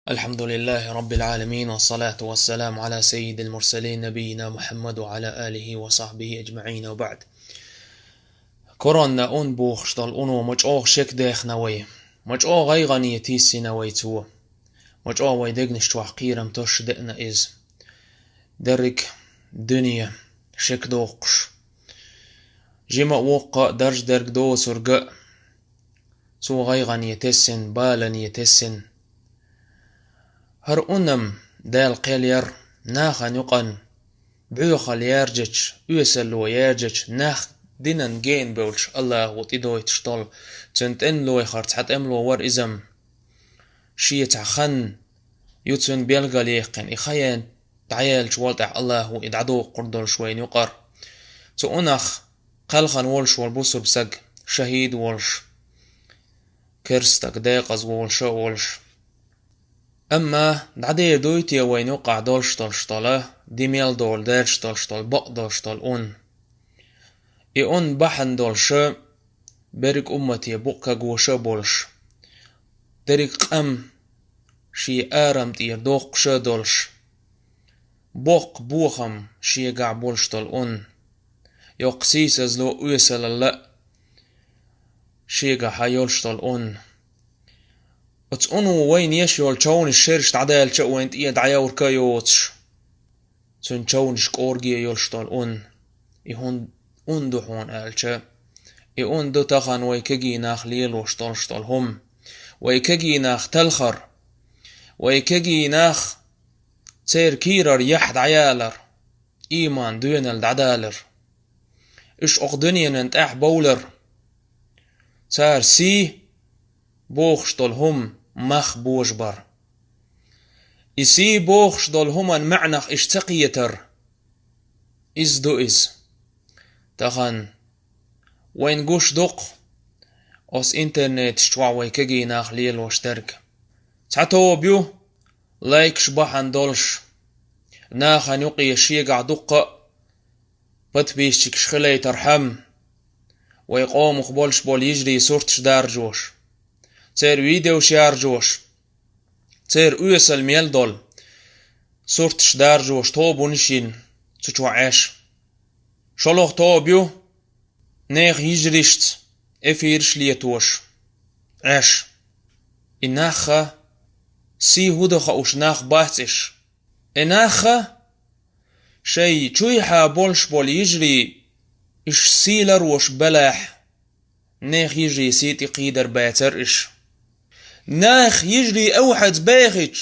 الحمد لله رب العالمين والصلاة والسلام على سيد المرسلين نبينا محمد وعلى آله وصحبه أجمعين وبعد. كورونا أون بوخشتال أونو مجأوغ شك ديخ نوي مجأوغ غيغاني تيسي نوي تو مجأوغ ويدقنش توحقيرم توش دقنا إز درك دنيا شك دوقش جيما وقا درج درك دو سرق سو غيغاني يتسن بالن يتسن هر أنم دال قيلير ناخا نقن بيوخال يرجج يسل ويرجج ناخ دينن جين بولش الله وطيدوي تشتول تنت ان لوي خارت حت املو ور ازم شيت خن يتسن بيلغال يقن إخيان تعيال شوالتع الله وإدعدو قردون شوين يقر تو أنخ قلخن والش والبوسر بسق شهيد والش كرستك داقز والش والش أما دعدي دويتي وين يقع دولشتال شتاله ديميل دول دالشتال شتال بق دالشتال أون إون بحن دولش برك أمتي بقى جوشا بولش درك قم شي آرم تير دوق شا دولش بق بوخم شي قع بولشتال أون يقسيس أزلو ويسل الله شي قع حيولشتال أون أتقنو وين يشيول تشون الشرش تعدال تشو وين تيا دعيا وركايوتش تون تشون شكورجي يولشتال أون يهون أندو هون ألشا يهون دو تخان ويكجي ناخ ليل وشتال هم ويكجي ناخ تلخر ويكجي ناخ تير كيرر يحد عيالر إيمان دون الدعدالر إش أقدنيا ننتاح بولر صار سي بوخشتال هم مخ بوجبر إسي بوخشتال همان معنخ اشتقيتر إز دو إز تخن وين قوش دق أس إنترنت شتوع ويكجي ناخ ليل واشترك تعتو بيو لايك شبحن دولش ناخن يقي شيقع دق بتبيشتك شخلي ترحم ويقوم قبولش بول يجري صورتش دار جوش تير فيديو شيار جوش تير ويسل ميل دول صورتش دار جوش طوبو نشين تشوع عاش شلوخ طوبيو نيخ يجريشت افيرش ليتوش عاش إناخا سي هدخ اوش ناخ باتش إناخا شي تشويحا بولش بول يجري إش سيلر وش بلاح نيخ يجري سيتي قيدر باتر إش ناخ يجري أوحد باغج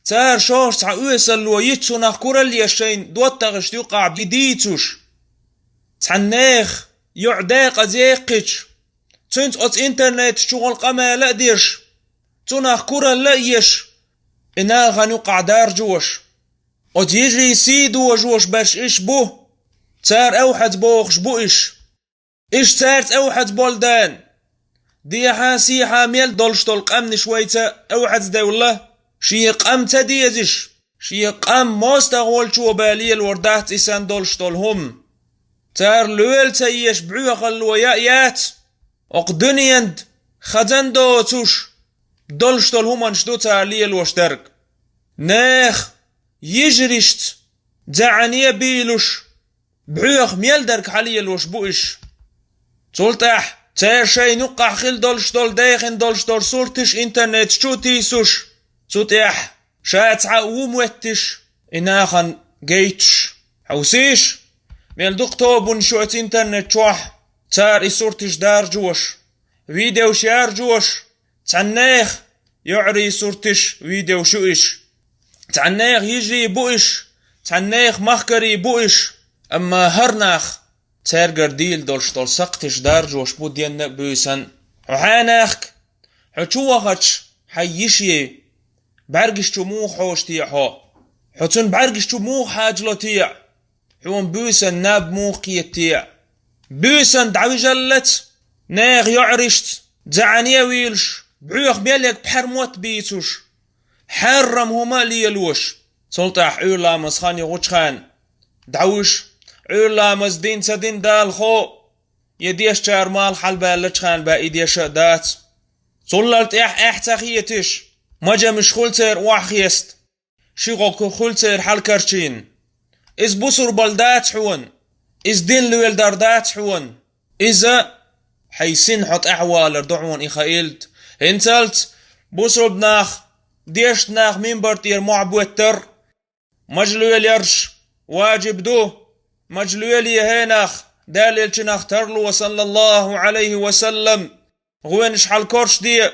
تار شوش تع ويسل ويتسو ناخ كورل يشين دوتغش يقع بديتوش تعناخ يعداق أزيقش تنت أت إنترنت شغل قما لا ديرش تناخ كورل لا يش إناغا نقع دار جوش أت يجري سيدو جوش باش إش بو تار أوحد بوخش بو إش تارت أوحد بولدان دي حاسيحا ميل دولشتول قمن شويتا أوحد دولة شي قم تديزش شي قم موستغول شو بالي الوردات إسان دولشتول هم تار لويل تيش بعوخ الويايات اقدنيند خزندو توش دولشتول هم انشدو تار ليل وشترك ناخ يجرشت زعنية بيلوش بعوخ ميل درك حالي الوش بوش تولتاح تار شي نقع خل دولشتول داخن دولشتول صورتش انترنت شو تيسوش تولتاح شات عقوم واتش إناخن جيتش حوسيش ميل دكتوبون شوت انترنت شوح تار صورتش دار جوش فيديو شيار جوش تعناخ يعري صورتش فيديو شوش تعناخ يجري بوش تعناخ مخكري بوش أما هرناخ تار قرديل دولشتول سقتش دار جوش بودين بوسن حاناخك حتشوخش حيشي برقش تموخ حوش تيحو حتن برقش تموخ حاجلو تيع حوان بوسن ناب موخي تيع بوسن دعوي جلت ناغ يعرشت زعانيا ويلش بعوخ بياليك بحرموت بيتوش حرم هما ليلوش سلطح عولا مسخاني غوشخان دعوش عولا مزدين سدين دالخو يديش شار مال حلبا لچخان با إيديش دات صلالت احتاخيتش مجا مش خلتر واحيست شيغو خلتر حالكرشين إز بصر بلدات حون إز دين لويل داردات حون إذا حيسين حط أحوال ردعون إخايلت هنتلت بصر بناخ ديشت ناخ مين برتير معبوتر مجلويل يرش واجب دو مجلويل يهيناخ داليل چناخ ترلو صلى الله عليه وسلم غوينش حال كورش دي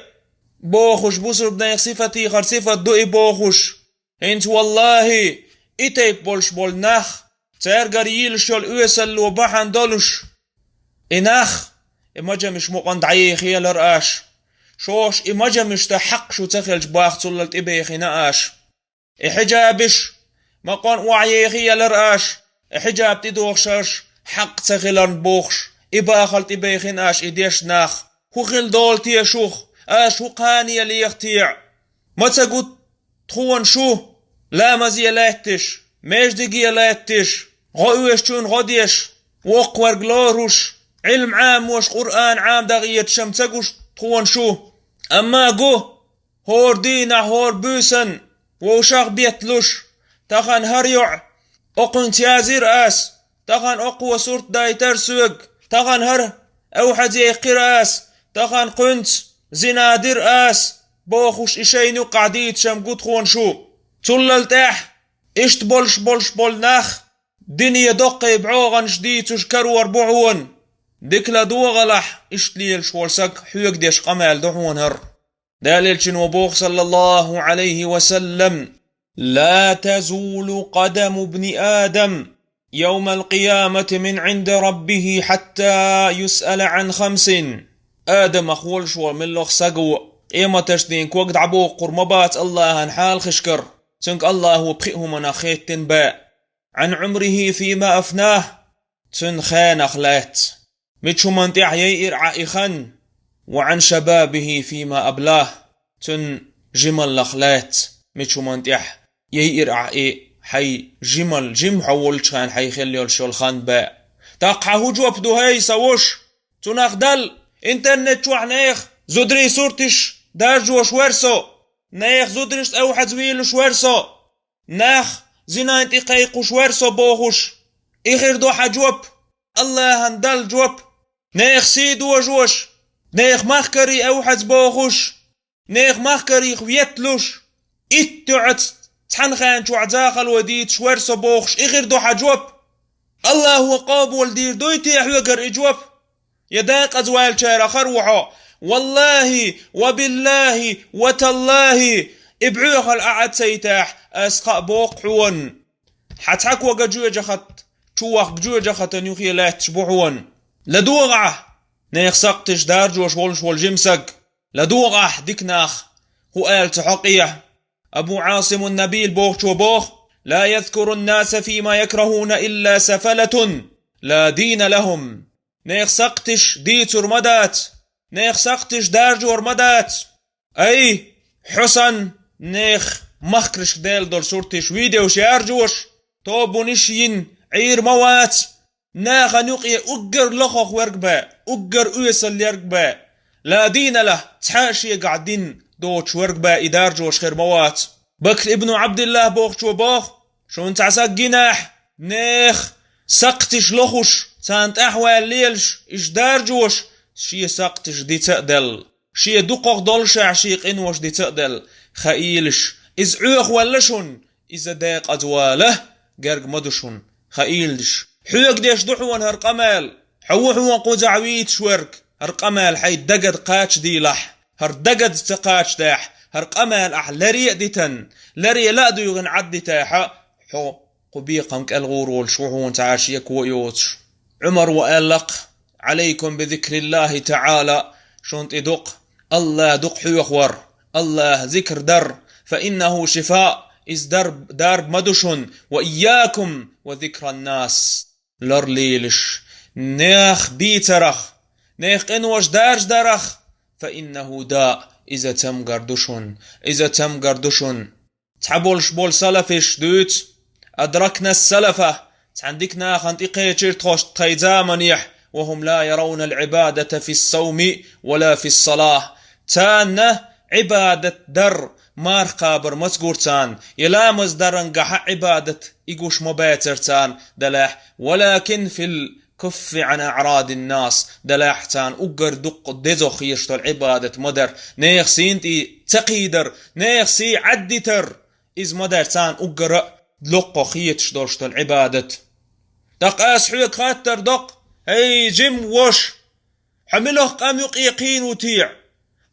بوخش بصر بناخ صفتي خر صفت دوئي بوخش انت والله إتيب بولش بول ناخ تارغر يلشول اوسل وبحن دولش إناخ إمجا مش مقند عيخي لرآش شوش إمجا مش تحق شو تخلج باخ تلالت إبيخي ناش إحجابش مقان وعيخي لرآش إحجاب تدوخشش حق تخلن بوخش إباخلت إبيخي ناش إديش ناخ هو خل دولتي يشوخ آش هو قاني ليختيع ما تقول تخون شو لا مزي لاتش مجدقي لاتش غويش چون غديش وقور غلوروش علم عام وش قرآن عام دغيت شمتقوش تخون شو أما قو هور دينا هور بوسن وشاق بيتلوش تخان هريع أقن تيازير آس تخان أقوى صورت دايتر سوق تخان هر أو حدي قراس تخان قنت زنادر آس بوخوش إشينو قعديت شمقو تخون شو تللتاح إشت بولش بول ناخ دنيا دقي بعوغن شديد وشكرور بعون دكلا دوغلح إشت ليل شوالسك حيوك ديش قمال دحون هر داليل شنو بوخ صلى الله عليه وسلم لا تزول قدم ابن آدم يوم القيامة من عند ربه حتى يسأل عن 5 آدم أخول شوال من لغ سقو إيما تشدين كوقد عبوق قرمبات الله هنحال خشكر تنك الله بخيه مناخيت تنباء عن عمره فيما أفناه تن خان أخلات متشو منطع يير عائخا وعن شبابه فيما أبلاه تن جمل أخلات متشو منطع يير عائي حي جمل جم حول شان حي خلي الشول خان باء تقعه جواب دو هاي سوش تنخدل انترنت شو عنيخ زدري صورتش داجو شورسو ناخ زودرش أو حزويل شورسو ناخ زنا انتي قيق شورسو بوخوش إخير دو حجوب الله هندل جوب ناخ سيدو وجوش ناخ مخكري أو حز بوخوش ناخ مخكري خويتلوش إتعت تحنخان شو عزاخل وديت شورسو بوخش إخير دو حجوب الله هو قابل دير دويتي أحوكر إجوب يداق أزوال شارع خروحو والله وبالله وتالله ابعوخ الأعد سيتاح أسقى بوق حون حتحك وقا جوجة خط شوخ بجوجة خط نيوخي لا تشبحون لدوغعه نيخ سقتش دارجو شولش والجمسك لدوغعه ديكناخ هو آل تحقيه أبو عاصم النبيل بوخ شو بوخ لا يذكر الناس فيما يكرهون إلا سفلة لا دين لهم نيخ سقتش ديتر مدات نيخ سقتش دارجو ورمدات أي حسن نيخ مخكرش ديل دول صورتش فيديو شارجوش توبو نشين عير موات ناخا نقي أقر لخوخ ورقبا أقر أيسل يرقبا لا دين له تحاشي قاعدين دوش ورقبا إدارجوش خير موات بكر ابن عبد الله بوخ شو بوخ شو انت عساك جناح نيخ سقتش لخوش سانت أحوال ليلش إش دارجوش شي سقتش دي تقدل شي دقق دولش عشيق إنوش دي تقدل خايلش إز عوخ ولشون إذا داق أدواله قرق مدشون خايلش حيوك ديش دحوان هرقمال حوحوان قوزعويت شورك هرقمال حي دقد قاتش دي لح هر دقد تقاتش داح هرقمال أح لريق ديتن لريق لا دو يغن عد ديتاحا حو قبيقمك الغورول شوحوان تعاشيك ويوتش عمر وقالق عليكم بذكر الله تعالى شونت إدق الله دق حيوخور الله ذكر در فإنه شفاء إز درب مدشن وإياكم وذكر الناس لرليلش نيخ بيترخ نيخ إنوش دارج درخ فإنه داء إذا تم قردشن تحبولش بول سلفش دوت أدركنا السلفة عندكنا خنطيقية تخوش تخيزامنيح وهم لا يرون العبادة في الصوم ولا في الصلاة تانا عبادة در مار قابر مسقورتان يلامز درنقح عبادة إيقوش مباترتان دلاح ولكن في الكف عن أعراض الناس دلاحتان أقر دق دزوخ يشتل عبادة مدر نيخ سينتي تقيدر نيخ سي عدتر إز مدرتان أقر دلقو خيتش دولشتل عبادة دق أسحوك خاتر دق هي جم وش حمله قام يقيقين وتيع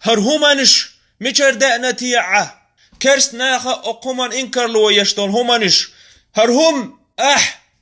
هرهمانش ميشر دأنا تيعه كرس ناخا أقومان إنكر لو يشتول همانش هرهم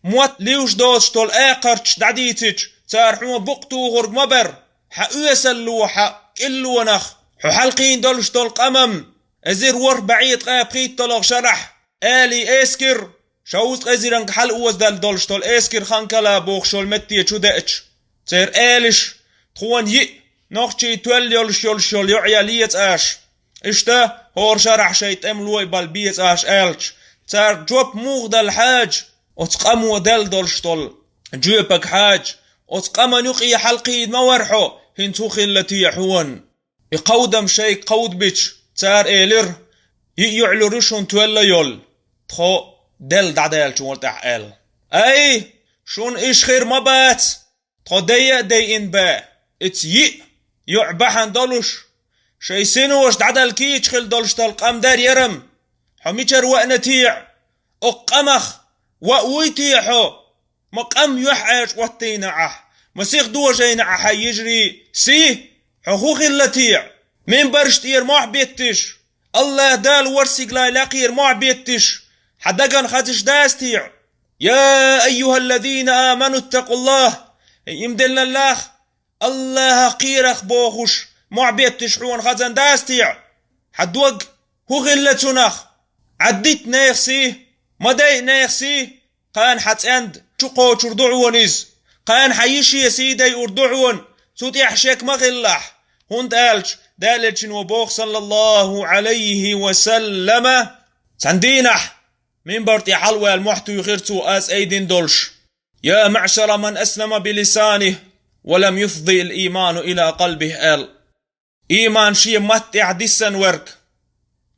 موت ليوش دوشتول آقرش دعديتش تارحوما بقتو غرق مبر حقويسلو حق إلو نخ حلقين دولشتول قمم أزير ور بعيد قاب خيط طلق شرح آلي إسكر شاوست أزيرانك حل أوز دولشتول إسكر خانكلا بوخشول متي شودأتش تير آلش تخوان نوخشي تول يولشول يعياليت آش إشتا هور شرح شيت أملوي بالبيت آش آلش تار جوب موغ دال حاج وتقامو دال دولشتول جوبك حاج وتقام نقي حلقي مورحو هنتوخي التي يحون يقودم شيء قود بيتش تار إيلر يعلو رشون تولا يول تخو دل دعدال شوال تحقال أي شون إيش خير مبات تخو دي إن با إتس يعبحان دولش شي سنوش دعدال كيش خل دولشتال قام دار يرم حميشر وأنتيع أقمخ وأويتيحو مقام يحاج واتينعه مسيخ دوجينعه حيجري سي حقوق اللتيع من برشتير معبيتش الله دال ورسيق لا لاقير معبيتش حدقان خاتش داستيع يا أيها الذين آمنوا اتقوا الله يمدلنا الله قيرخ بوخش معبيتش حوان خاتن داستيع حدوق هو غلتناخ عديت نيخسي مداي نيخسي قان حتاند شقو تردعونيز قان حيشي يا سيدي أردعون سوت يحشيك مغلح هون دالج وبوخ صلى الله عليه وسلم سندينح من برتي حلوة المحتو يغيرتو آس أيدين دولش يا معشر من أسلم بلسانه ولم يفضي الإيمان إلى قلبه إيمان شي متع ديسن ورك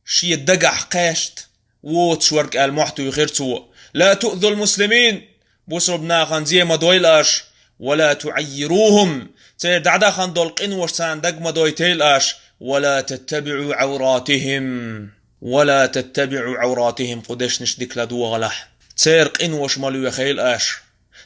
شي دقح قاشت ووتش ورك المحتو يغيرتو لا تؤذوا المسلمين بوسربنا خنزيه مدويلاش ولا تعيروهم تير دعدا خندول قنوش سان دق مدويتيلاش ولا تتبعوا عوراتهم قدش نشدك لدو غلح تير قنوش مالو يخيلاش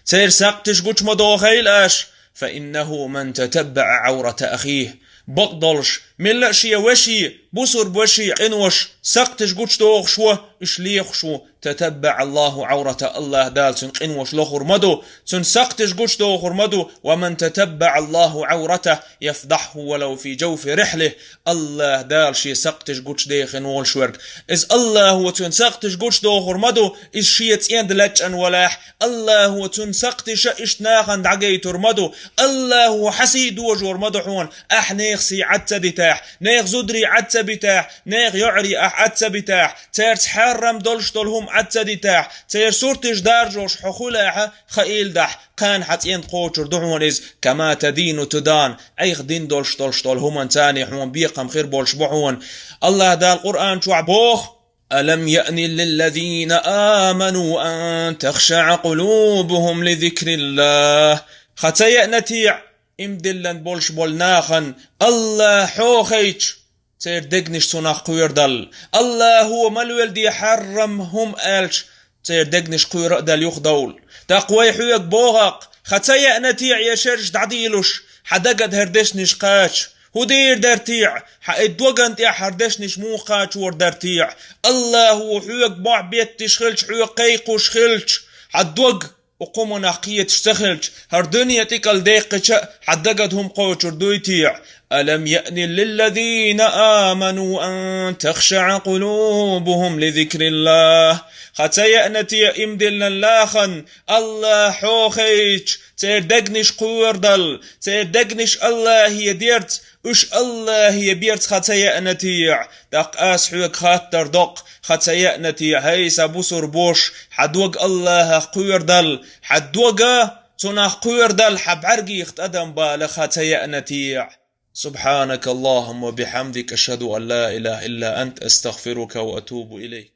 تير ساقتش قوش مدو خيلاش فإنه من تتبع عورة أخيه بقدلش ملاشي وشي بصر بوشي قنوش سقتش قوش دوغشو إشليخشو تتبع الله عورة الله دال سن قنوش لخور مدو سن سقتش قوش دوغر مدو ومن تتبع الله عورته يفضحه ولو في جوف رحله الله دال شي سقتش قوش ديخن والشورك إز الله هو تن سقتش قوش دوغر مدو إز شيت يند لجأن ولاح الله هو تن سقتش إشتناخن دعقيتر مدو الله هو حسيد وجور مدو حون نيغ سي عدت بتاح نيغ زدري عدت بتاح نيغ يعري عدت بتاح تير تحرم دولش دولهم عدت بتاح تير سورتش دارجوش حخولاها خيل دح قان حتين قوشر دعونيز كما تدين تدان ايغ دين دولش دولهم انتاني حون بيقم خير بولش بحون الله دا القرآن شو عبوخ ألم يأن للذين آمنوا أن تخشع قلوبهم لذكر الله ختيأ نتيع امدلن بولش بولناخن الله حوخيش تير دقنش سناخ قويردل الله هو ملويل دي حرمهم آلش تير دقنش قويردل يخدول تقوي حويك بوغاق ختيأ نتيع يشرش دعديلوش حدقد هردش نشقاش هدير درتيع حقدوغن تيع حردش نشموقاش وردرتيع الله هو حويك بعبيت تشخلش حويك قيقوش خلش حدوغ وقوموا ناقية تشتخلش هر دنيا تيكال ديقش حدقدهم قوشر دويتيع ألم يأن للذين آمنوا أن تخشع قلوبهم لذكر الله ختيأنتي امدلنا اللاخن الله حوخيش تيردقنش قوردل تيردقنش الله يديرت اش الله يبيرت ختيأنتيع دق اسحوك خاتر دق ختيأنتيع هيسا بصر بوش حدوق الله قوردل حدوق تناخ قوردل حبعرقي اختدم بالخ ختيأنتيع سبحانك اللهم وبحمدك أشهد أن لا إله إلا أنت أستغفرك وأتوب إليك.